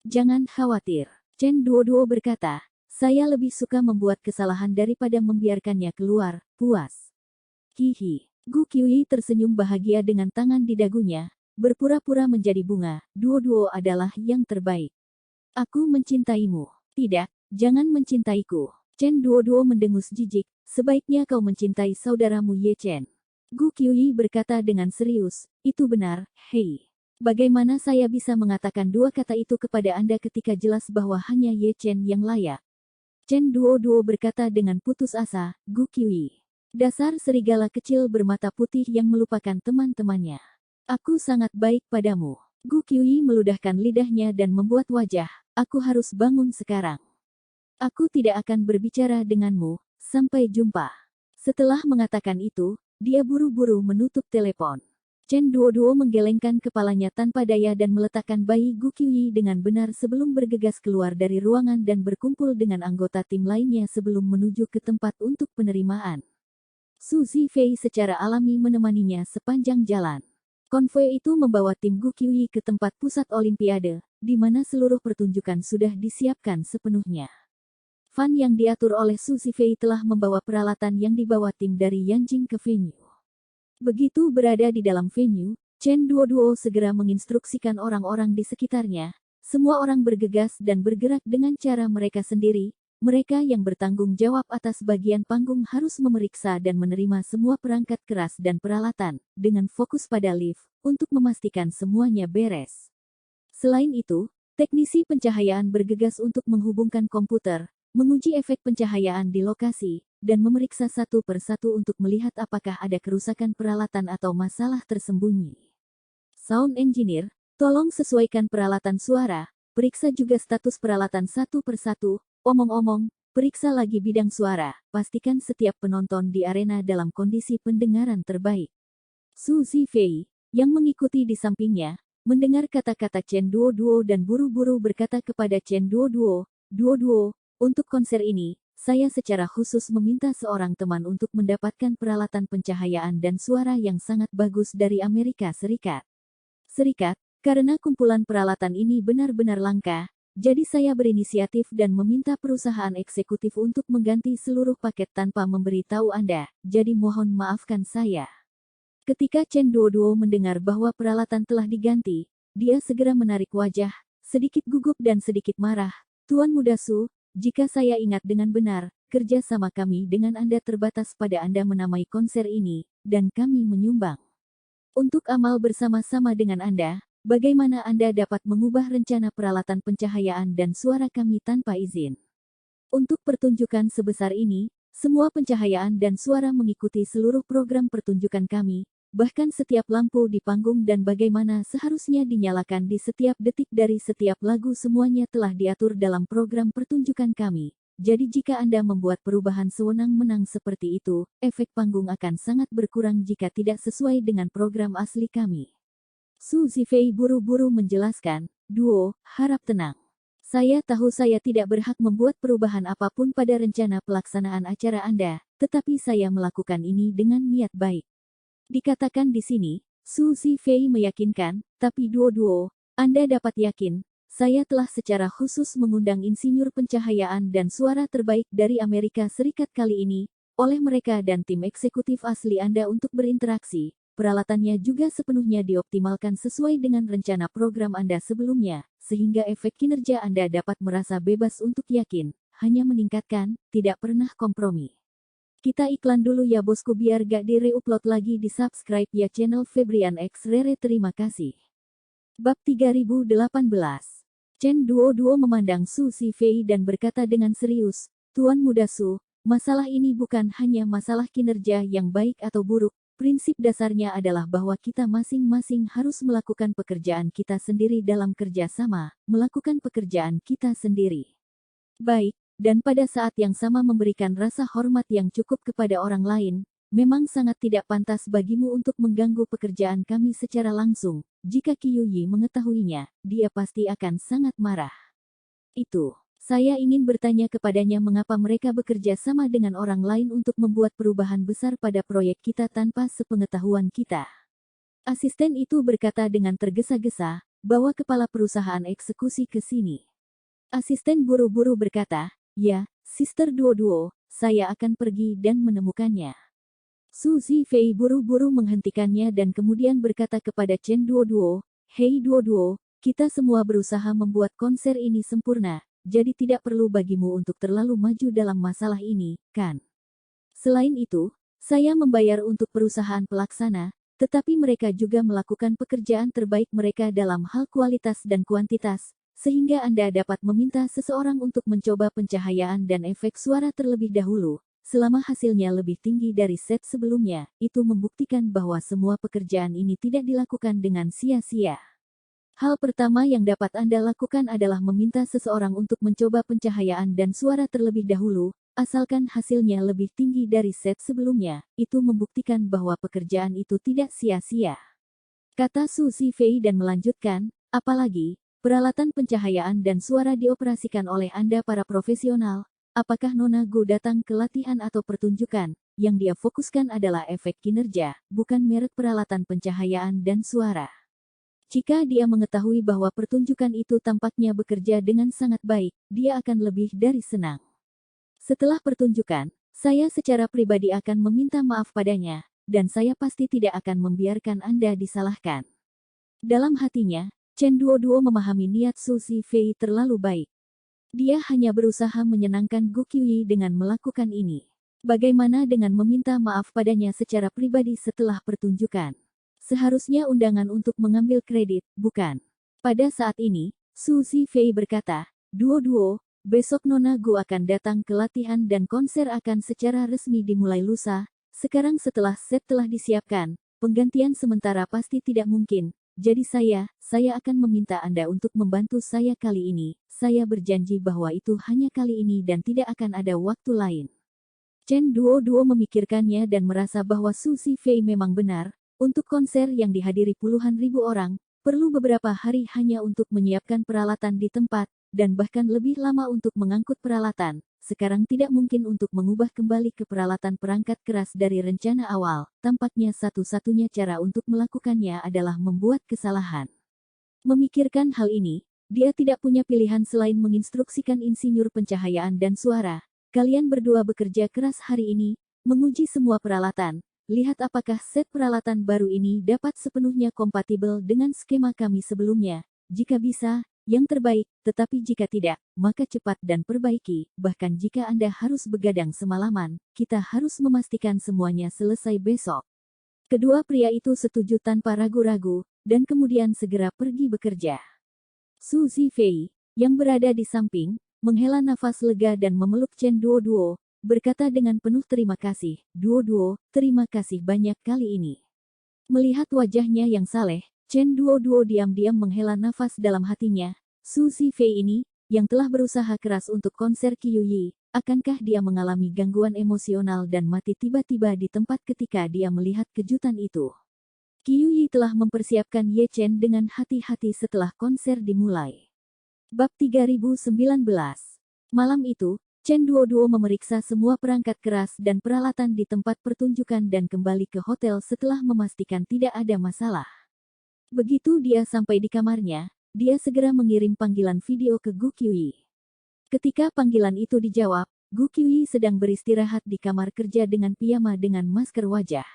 "Jangan khawatir." Chen Duoduo berkata, "Saya lebih suka membuat kesalahan daripada membiarkannya keluar, puas." Hihi. Gu Qiuyi tersenyum bahagia dengan tangan di dagunya, berpura-pura menjadi bunga, "Duoduo adalah yang terbaik. Aku mencintaimu." "Tidak, jangan mencintaiku." Chen Duoduo mendengus jijik, "Sebaiknya kau mencintai saudaramu Ye Chen." Gu Qiuyi berkata dengan serius, "Itu benar, hei." Bagaimana saya bisa mengatakan dua kata itu kepada Anda ketika jelas bahwa hanya Ye Chen yang layak? Chen Duo berkata dengan putus asa, Gu Qiuyi. Dasar serigala kecil bermata putih yang melupakan teman-temannya. Aku sangat baik padamu. Gu Qiuyi meludahkan lidahnya dan membuat wajah, aku harus bangun sekarang. Aku tidak akan berbicara denganmu, sampai jumpa. Setelah mengatakan itu, dia buru-buru menutup telepon. Chen Duo menggelengkan kepalanya tanpa daya dan meletakkan bayi Gu Qiuyi dengan benar sebelum bergegas keluar dari ruangan dan berkumpul dengan anggota tim lainnya sebelum menuju ke tempat untuk penerimaan. Su Zifei secara alami menemaninya sepanjang jalan. Konvoi itu membawa tim Gu Qiuyi ke tempat pusat Olimpiade, di mana seluruh pertunjukan sudah disiapkan sepenuhnya. Fan yang diatur oleh Su Zifei telah membawa peralatan yang dibawa tim dari Yanjing ke venue. Begitu berada di dalam venue, Chen Duo segera menginstruksikan orang-orang di sekitarnya. Semua orang bergegas dan bergerak dengan cara mereka sendiri. Mereka yang bertanggung jawab atas bagian panggung harus memeriksa dan menerima semua perangkat keras dan peralatan, dengan fokus pada lift, untuk memastikan semuanya beres. Selain itu, teknisi pencahayaan bergegas untuk menghubungkan komputer, menguji efek pencahayaan di lokasi, dan memeriksa satu persatu untuk melihat apakah ada kerusakan peralatan atau masalah tersembunyi. Sound engineer, tolong sesuaikan peralatan suara, periksa juga status peralatan satu persatu. Omong-omong, periksa lagi bidang suara, pastikan setiap penonton di arena dalam kondisi pendengaran terbaik. Su Zifei, yang mengikuti di sampingnya, mendengar kata-kata Chen Duo dan buru-buru berkata kepada Chen Duo, untuk konser ini, saya secara khusus meminta seorang teman untuk mendapatkan peralatan pencahayaan dan suara yang sangat bagus dari Amerika Serikat. Karena kumpulan peralatan ini benar-benar langka, jadi saya berinisiatif dan meminta perusahaan eksekutif untuk mengganti seluruh paket tanpa memberitahu Anda, jadi mohon maafkan saya. Ketika Chen Duo mendengar bahwa peralatan telah diganti, dia segera menarik wajah, sedikit gugup dan sedikit marah. Tuan Muda Su, jika saya ingat dengan benar, kerja sama kami dengan Anda terbatas pada Anda menamai konser ini, dan kami menyumbang. Untuk amal bersama-sama dengan Anda, bagaimana Anda dapat mengubah rencana peralatan pencahayaan dan suara kami tanpa izin? Untuk pertunjukan sebesar ini, semua pencahayaan dan suara mengikuti seluruh program pertunjukan kami, bahkan setiap lampu di panggung dan bagaimana seharusnya dinyalakan di setiap detik dari setiap lagu semuanya telah diatur dalam program pertunjukan kami. Jadi jika Anda membuat perubahan sewenang-wenang seperti itu, efek panggung akan sangat berkurang jika tidak sesuai dengan program asli kami. Su Zifei buru-buru menjelaskan, Duo, harap tenang. Saya tahu saya tidak berhak membuat perubahan apapun pada rencana pelaksanaan acara Anda, tetapi saya melakukan ini dengan niat baik. Dikatakan di sini, Su Zifei meyakinkan, tapi Duo, Anda dapat yakin, saya telah secara khusus mengundang insinyur pencahayaan dan suara terbaik dari Amerika Serikat kali ini, oleh mereka dan tim eksekutif asli Anda untuk berinteraksi. Peralatannya juga sepenuhnya dioptimalkan sesuai dengan rencana program Anda sebelumnya, sehingga efek kinerja Anda dapat merasa bebas untuk yakin, hanya meningkatkan, tidak pernah kompromi. Kita iklan dulu ya bosku biar gak di-reupload lagi di subscribe ya channel Febrian X Rere terima kasih. Bab 3018. Chen Duo memandang Su Zifei dan berkata dengan serius, Tuan Muda Su, masalah ini bukan hanya masalah kinerja yang baik atau buruk, prinsip dasarnya adalah bahwa kita masing-masing harus melakukan pekerjaan kita sendiri dalam kerja sama, melakukan pekerjaan kita sendiri. Baik, dan pada saat yang sama memberikan rasa hormat yang cukup kepada orang lain, memang sangat tidak pantas bagimu untuk mengganggu pekerjaan kami secara langsung. Jika Qiuyi mengetahuinya, dia pasti akan sangat marah. Saya ingin bertanya kepadanya mengapa mereka bekerja sama dengan orang lain untuk membuat perubahan besar pada proyek kita tanpa sepengetahuan kita. Asisten itu berkata dengan tergesa-gesa, bawa kepala perusahaan eksekusi ke sini. Asisten buru-buru berkata, ya, Sister Duo, saya akan pergi dan menemukannya. Su Zifei buru-buru menghentikannya dan kemudian berkata kepada Chen Duo, Hei Duo, kita semua berusaha membuat konser ini sempurna, jadi tidak perlu bagimu untuk terlalu maju dalam masalah ini, kan? Selain itu, saya membayar untuk perusahaan pelaksana, tetapi mereka juga melakukan pekerjaan terbaik mereka dalam hal kualitas dan kuantitas, sehingga Anda dapat meminta seseorang untuk mencoba pencahayaan dan efek suara terlebih dahulu. Selama hasilnya lebih tinggi dari set sebelumnya, itu membuktikan bahwa semua pekerjaan ini tidak dilakukan dengan sia-sia. Hal pertama yang dapat Anda lakukan adalah meminta seseorang untuk mencoba pencahayaan dan suara terlebih dahulu, asalkan hasilnya lebih tinggi dari set sebelumnya, itu membuktikan bahwa pekerjaan itu tidak sia-sia. Kata Su Zifei dan melanjutkan, apalagi, peralatan pencahayaan dan suara dioperasikan oleh Anda para profesional. Apakah Nona Gu datang ke latihan atau pertunjukan? Yang dia fokuskan adalah efek kinerja, bukan merek peralatan pencahayaan dan suara. Jika dia mengetahui bahwa pertunjukan itu tampaknya bekerja dengan sangat baik, dia akan lebih dari senang. Setelah pertunjukan, saya secara pribadi akan meminta maaf padanya, dan saya pasti tidak akan membiarkan Anda disalahkan. Dalam hatinya, Chen Duoduo memahami niat Su Zifei terlalu baik. Dia hanya berusaha menyenangkan Gu Qiuyi dengan melakukan ini. Bagaimana dengan meminta maaf padanya secara pribadi setelah pertunjukan? Seharusnya undangan untuk mengambil kredit, bukan? Pada saat ini, Su Zifei berkata, Duo-duo, besok Nona Gu akan datang ke latihan dan konser akan secara resmi dimulai lusa. Sekarang setelah set telah disiapkan, penggantian sementara pasti tidak mungkin. Jadi saya akan meminta Anda untuk membantu saya kali ini. Saya berjanji bahwa itu hanya kali ini dan tidak akan ada waktu lain. Chen Duoduo memikirkannya dan merasa bahwa Su Zifei memang benar. Untuk konser yang dihadiri puluhan ribu orang, perlu beberapa hari hanya untuk menyiapkan peralatan di tempat, dan bahkan lebih lama untuk mengangkut peralatan. Sekarang tidak mungkin untuk mengubah kembali ke peralatan perangkat keras dari rencana awal. Tampaknya satu-satunya cara untuk melakukannya adalah membuat kesalahan. Memikirkan hal ini, dia tidak punya pilihan selain menginstruksikan insinyur pencahayaan dan suara. Kalian berdua bekerja keras hari ini, menguji semua peralatan. Lihat apakah set peralatan baru ini dapat sepenuhnya kompatibel dengan skema kami sebelumnya. Jika bisa, yang terbaik, tetapi jika tidak, maka cepat dan perbaiki. Bahkan jika Anda harus begadang semalaman, kita harus memastikan semuanya selesai besok. Kedua pria itu setuju tanpa ragu-ragu, dan kemudian segera pergi bekerja. Su Zifei, yang berada di samping, menghela nafas lega dan memeluk Chen Duoduo, berkata dengan penuh terima kasih, Duoduo, terima kasih banyak kali ini. Melihat wajahnya yang saleh, Chen Duoduo diam-diam menghela nafas dalam hatinya. Su Zifei ini, yang telah berusaha keras untuk konser Qiuyi, akankah dia mengalami gangguan emosional dan mati tiba-tiba di tempat ketika dia melihat kejutan itu? Qiuyi telah mempersiapkan Ye Chen dengan hati-hati setelah konser dimulai. Bab 3019. Malam itu, Chen Duoduo memeriksa semua perangkat keras dan peralatan di tempat pertunjukan dan kembali ke hotel setelah memastikan tidak ada masalah. Begitu dia sampai di kamarnya, dia segera mengirim panggilan video ke Gu Qiuyi. Ketika panggilan itu dijawab, Gu Qiuyi sedang beristirahat di kamar kerja dengan piyama dengan masker wajah.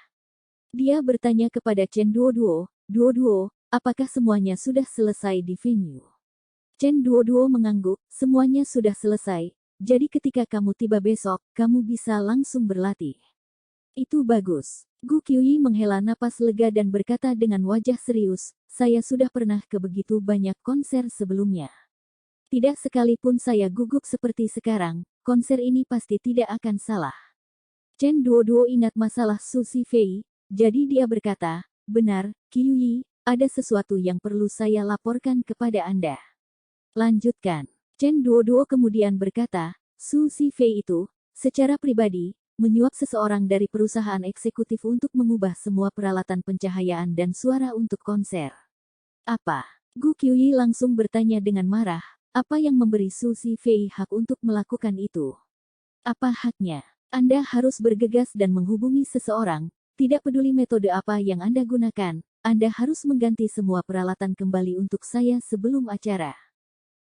Dia bertanya kepada Chen Duoduo, Duoduo, apakah semuanya sudah selesai di venue? Chen Duoduo mengangguk, semuanya sudah selesai, jadi ketika kamu tiba besok, kamu bisa langsung berlatih. Itu bagus. Gu Qiuyi menghela napas lega dan berkata dengan wajah serius, saya sudah pernah ke begitu banyak konser sebelumnya. Tidak sekalipun saya gugup seperti sekarang, konser ini pasti tidak akan salah. Chen Duoduo ingat masalah Su Zifei, jadi dia berkata, benar, Qiuyi, ada sesuatu yang perlu saya laporkan kepada Anda. Lanjutkan. Chen Duoduo kemudian berkata, Su Zifei itu, secara pribadi, menyuap seseorang dari perusahaan eksekutif untuk mengubah semua peralatan pencahayaan dan suara untuk konser. Apa? Gu Qiuyi langsung bertanya dengan marah, apa yang memberi Su Zifei hak untuk melakukan itu? Apa haknya? Anda harus bergegas dan menghubungi seseorang, tidak peduli metode apa yang Anda gunakan, Anda harus mengganti semua peralatan kembali untuk saya sebelum acara.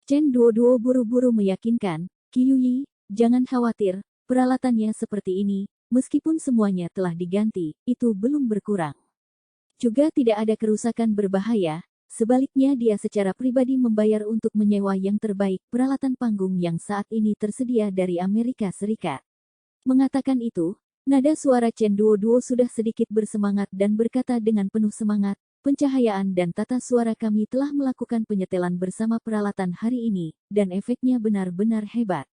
Chen Duoduo buru-buru meyakinkan, Qiuyi, jangan khawatir, peralatannya seperti ini, meskipun semuanya telah diganti, itu belum berkurang. Juga tidak ada kerusakan berbahaya, sebaliknya dia secara pribadi membayar untuk menyewa yang terbaik peralatan panggung yang saat ini tersedia dari Amerika Serikat. Mengatakan itu, Nada suara Chen Duo sudah sedikit bersemangat dan berkata dengan penuh semangat, pencahayaan dan tata suara kami telah melakukan penyetelan bersama peralatan hari ini, dan efeknya benar-benar hebat.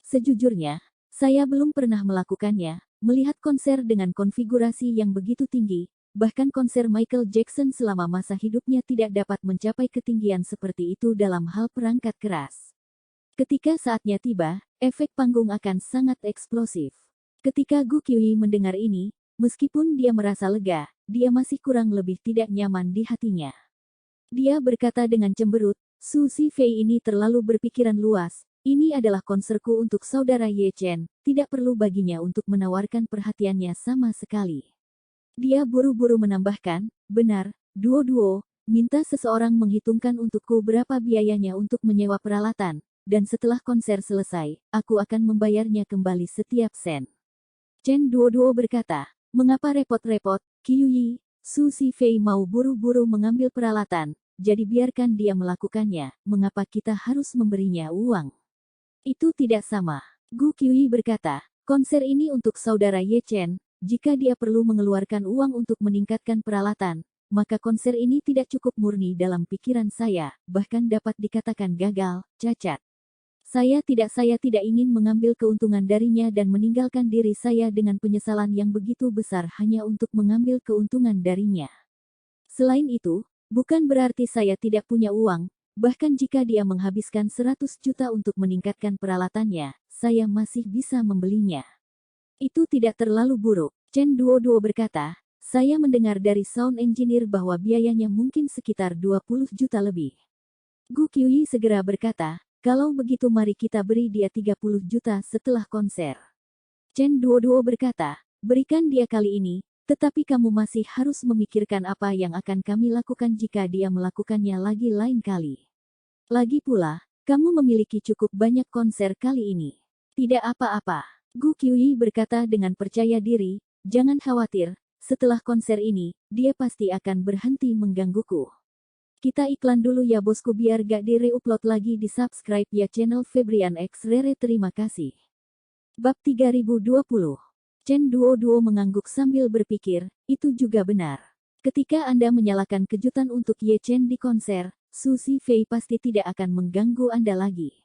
Sejujurnya, saya belum pernah melakukannya, melihat konser dengan konfigurasi yang begitu tinggi, bahkan konser Michael Jackson selama masa hidupnya tidak dapat mencapai ketinggian seperti itu dalam hal perangkat keras. Ketika saatnya tiba, efek panggung akan sangat eksplosif. Ketika Gu Qiuyi mendengar ini, meskipun dia merasa lega, dia masih kurang lebih tidak nyaman di hatinya. Dia berkata dengan cemberut, Su Zifei ini terlalu berpikiran luas, ini adalah konserku untuk saudara Ye Chen, tidak perlu baginya untuk menawarkan perhatiannya sama sekali. Dia buru-buru menambahkan, benar, Duo, minta seseorang menghitungkan untukku berapa biayanya untuk menyewa peralatan, dan setelah konser selesai, aku akan membayarnya kembali setiap sen. Chen Duo berkata, mengapa repot-repot, Qiuyi, Su Zifei mau buru-buru mengambil peralatan, jadi biarkan dia melakukannya, mengapa kita harus memberinya uang? Itu tidak sama. Gu Qiuyi berkata, konser ini untuk saudara Ye Chen, jika dia perlu mengeluarkan uang untuk meningkatkan peralatan, maka konser ini tidak cukup murni dalam pikiran saya, bahkan dapat dikatakan gagal, cacat. Saya tidak ingin mengambil keuntungan darinya dan meninggalkan diri saya dengan penyesalan yang begitu besar hanya untuk mengambil keuntungan darinya. Selain itu, bukan berarti saya tidak punya uang, bahkan jika dia menghabiskan 100 juta untuk meningkatkan peralatannya, saya masih bisa membelinya. Itu tidak terlalu buruk. Chen Duo berkata, saya mendengar dari sound engineer bahwa biayanya mungkin sekitar 20 juta lebih. Gu Qiuyi segera berkata, kalau begitu mari kita beri dia 30 juta setelah konser. Chen Duo berkata, berikan dia kali ini, tetapi kamu masih harus memikirkan apa yang akan kami lakukan jika dia melakukannya lagi lain kali. Lagi pula, kamu memiliki cukup banyak konser kali ini. Tidak apa-apa. Gu Qiuyi berkata dengan percaya diri, jangan khawatir, setelah konser ini, dia pasti akan berhenti menggangguku. Kita iklan dulu ya bosku biar gak di-reupload lagi di subscribe ya channel Febrian X Rere terima kasih. Bab 3020. Chen Duo mengangguk sambil berpikir, itu juga benar. Ketika Anda menyalakan kejutan untuk Ye Chen di konser, Su Zifei pasti tidak akan mengganggu Anda lagi.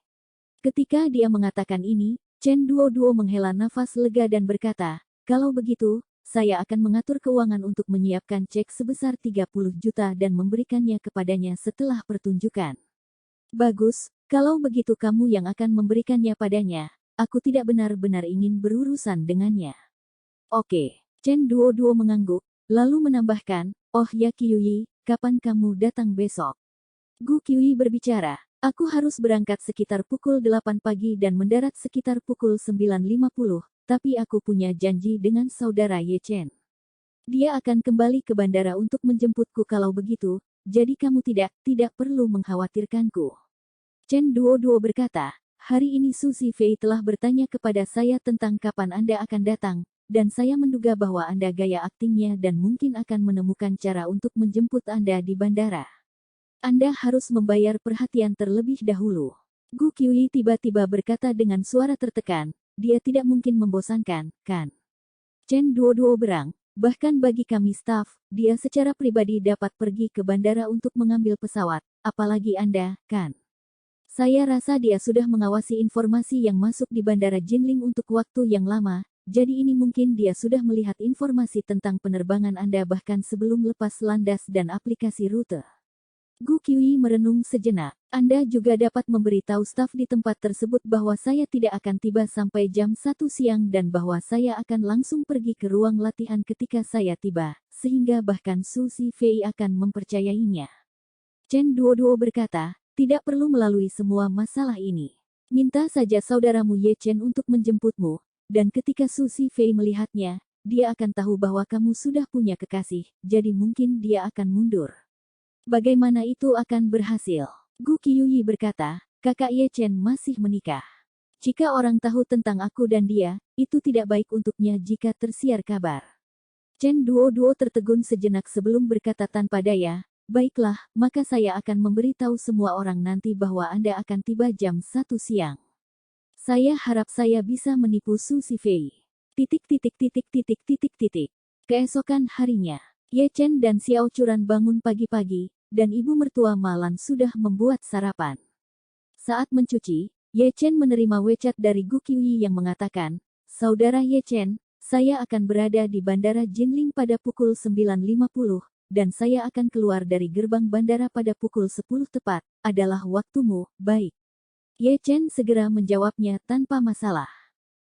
Ketika dia mengatakan ini, Chen Duo menghela nafas lega dan berkata, kalau begitu, saya akan mengatur keuangan untuk menyiapkan cek sebesar 30 juta dan memberikannya kepadanya setelah pertunjukan. Bagus, kalau begitu kamu yang akan memberikannya padanya, aku tidak benar-benar ingin berurusan dengannya. Oke, Chen Duo mengangguk, lalu menambahkan, oh ya Qiuyi, kapan kamu datang besok? Gu Qiuyi berbicara, aku harus berangkat sekitar pukul 8 pagi dan mendarat sekitar pukul 9.50. Tapi aku punya janji dengan saudara Ye Chen. Dia akan kembali ke bandara untuk menjemputku kalau begitu, jadi kamu tidak perlu mengkhawatirkanku. Chen Duo berkata, hari ini Su Zifei telah bertanya kepada saya tentang kapan Anda akan datang, dan saya menduga bahwa Anda gaya aktingnya dan mungkin akan menemukan cara untuk menjemput Anda di bandara. Anda harus membayar perhatian terlebih dahulu. Gu Qiuyi tiba-tiba berkata dengan suara tertekan, dia tidak mungkin membosankan, kan? Chen Duo berang, bahkan bagi kami staf, dia secara pribadi dapat pergi ke bandara untuk mengambil pesawat, apalagi Anda, kan? Saya rasa dia sudah mengawasi informasi yang masuk di bandara Jinling untuk waktu yang lama, jadi ini mungkin dia sudah melihat informasi tentang penerbangan Anda bahkan sebelum lepas landas dan aplikasi rute. Gu Qiuyi merenung sejenak. Anda juga dapat memberitahu staf di tempat tersebut bahwa saya tidak akan tiba sampai jam 1 siang dan bahwa saya akan langsung pergi ke ruang latihan ketika saya tiba, sehingga bahkan Su Zifei akan mempercayainya. Chen Duo berkata, tidak perlu melalui semua masalah ini. Minta saja saudaramu Ye Chen untuk menjemputmu, dan ketika Su Zifei melihatnya, dia akan tahu bahwa kamu sudah punya kekasih, jadi mungkin dia akan mundur. Bagaimana itu akan berhasil? Gu Qiuyi berkata, kakak Ye Chen masih menikah. Jika orang tahu tentang aku dan dia, itu tidak baik untuknya jika tersiar kabar. Chen Duo tertegun sejenak sebelum berkata tanpa daya, baiklah, maka saya akan memberitahu semua orang nanti bahwa Anda akan tiba jam 1 siang. Saya harap saya bisa menipu Su Zifei. Keesokan harinya, Ye Chen dan Xiao Churan bangun pagi-pagi, dan ibu mertua Malan sudah membuat sarapan. Saat mencuci, Ye Chen menerima WeChat dari Gu Qiuyi yang mengatakan, "Saudara Ye Chen, saya akan berada di Bandara Jinling pada pukul 9.50, dan saya akan keluar dari gerbang bandara pada pukul 10 tepat, adalah waktumu, baik?" Ye Chen segera menjawabnya tanpa masalah.